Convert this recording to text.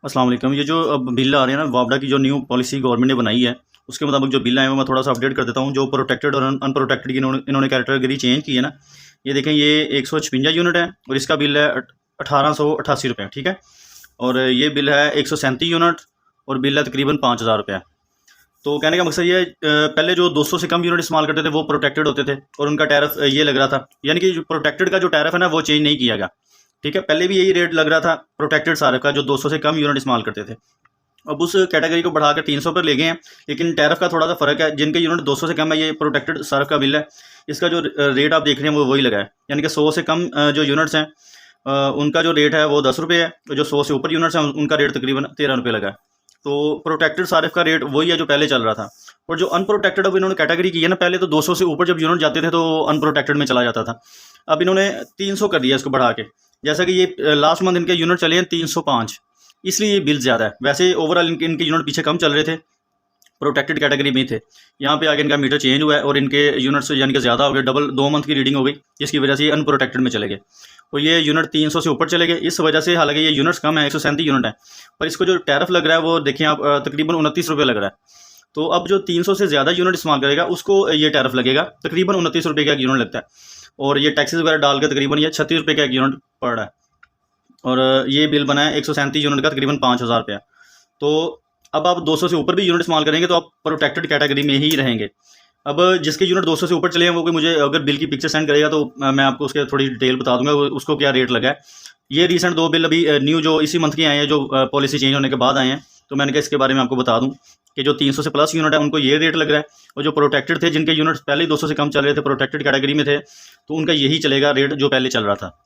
अस्सलाम वालेकुम। ये जो अब बिल आ रहे हैं ना, वापडा की जो न्यू पॉलिसी गवर्नमेंट ने बनाई है, उसके मुताबिक जो बिल आए हैं वो मैं थोड़ा सा अपडेट कर देता हूँ। जो प्रोटेक्टेड और अनप्रोटेक्टेड की इन्होंने कैटेगरी चेंज की है ना, ये देखें, ये 156 यूनिट है और इसका बिल है 1888 रुपये, ठीक है। और ये बिल है 137 यूनिट और बिल है तकरीबन 5000 रुपये। तो कहने का मकसद ये है, पहले जो 200 से कम यूनिट इस्तेमाल करते थे वो प्रोटेक्टेड होते थे और उनका टैरिफ ये लग रहा था, यानी कि जो प्रोटेक्टेड का जो टैरिफ है ना वो चेंज नहीं किया गया, ठीक है। पहले भी यही रेट लग रहा था प्रोटेक्टेड सारिफ का, जो 200 से कम यूनिट इस्तेमाल करते थे। अब उस कैटेगरी को बढ़ाकर 300 पर ले गए हैं, लेकिन टैरिफ का थोड़ा सा फ़र्क है। जिनके यूनिट 200 से कम है, ये प्रोटेक्टेड सारिफ का बिल है, इसका जो रेट आप देख रहे हैं वो वही लगा है, यानी कि 100 से कम जो यूनिट्स हैं उनका जो रेट है वो 10 रुपये है, और जो 100 से ऊपर यूनिट्स हैं उनका रेट तकरीबन 13 रुपये लगा है। तो प्रोटेक्टेड सारिफ का रेट वही है जो पहले चल रहा था। और जो अनप्रोटेक्टेड अब इन्होंने कैटेगरी की है ना, पहले तो 200 से ऊपर जब यूनिट जाते थे तो अनप्रोटेक्टेड में चला जाता था, अब इन्होंने 300 कर दिया इसको बढ़ा के। जैसा कि ये लास्ट मंथ इनके यूनिट चले हैं 305, इसलिए ये बिल ज़्यादा है। वैसे ओवरऑल इनके यूनिट पीछे कम चल रहे थे, प्रोटेक्टेड कैटेगरी में ही थे। यहाँ पे आगे इनका मीटर चेंज हुआ है और इनके यूनिट्स यानी कि ज़्यादा हो गए, डबल 2 मंथ की रीडिंग हो गई, जिसकी वजह से ये अनप्रोटेक्टेड में चले गए और ये यूनिट 300 से ऊपर चले गए। इस वजह से हालांकि ये यूनिट्स कम है, 137 यूनिट है, पर इसको जो टैरिफ लग रहा है वो देखें आप, तकरीबन 29 रुपये लग रहा है। तो अब जो 300 से ज़्यादा यूनिट इस्तेमाल करेगा उसको ये टैरिफ लगेगा, तकरीबन 29 रुपये का एक यूनिट लगता है, और ये टैक्सेस वगैरह डाल के तकरीबन ये 36 रुपये का एक यूनिट पड़ रहा है। और ये बिल बना है 137 यूनिट का, तकरीबन 5000 रुपया। तो अब आप 200 से ऊपर भी यूनिट इस्तेमाल करेंगे तो आप प्रोटेक्टेड कैटेगरी में ही रहेंगे। अब जिसके यूनिट 200 से ऊपर चले हैं वो कोई मुझे अगर बिल की पिक्चर सेंड करेगा तो मैं आपको उसके थोड़ी डिटेल बता दूंगा उसको क्या रेट लगा है। ये रिसेंट 2 बिल अभी न्यू जो इसी मंथ के आए हैं, जो पॉलिसी चेंज होने के बाद आए हैं, तो मैंने कहा इसके बारे में आपको बता दूं कि जो 300 से प्लस यूनिट है उनको ये रेट लग रहा है, और जो प्रोटेक्टेड थे जिनके यूनिट पहले ही 200 से कम चल रहे थे, प्रोटेक्टेड कैटेगरी में थे, तो उनका यही चलेगा रेट जो पहले चल रहा था।